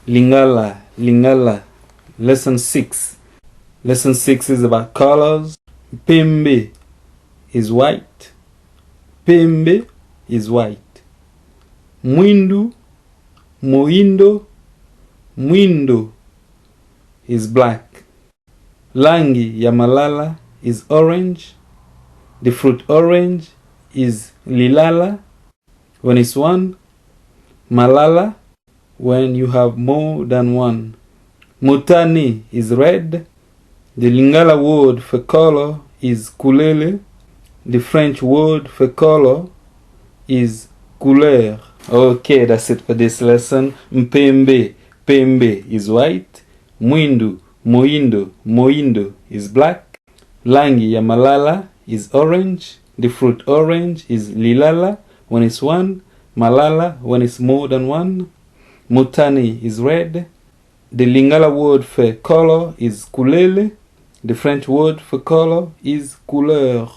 Lingala, Lingala. Lesson 6. Lesson 6 is about colors. Pembe is white. Pembe is white. Mwindu, Moindo, Mwindu is black. Langi ya malala is orange. The fruit orange is lilala when it's one. Malala when you have more than one. Motane is red. The Lingala word for color is kulele. The French word for color is couleur. Okay, that's it for this lesson. Mpembe, Pembe is white. Mwindu, Moindo is black. Langi ya malala is orange. The fruit orange is lilala when it's one. Malala when it's more than one. Motane is red. The Lingala word for color is kulele. The French word for color is couleur.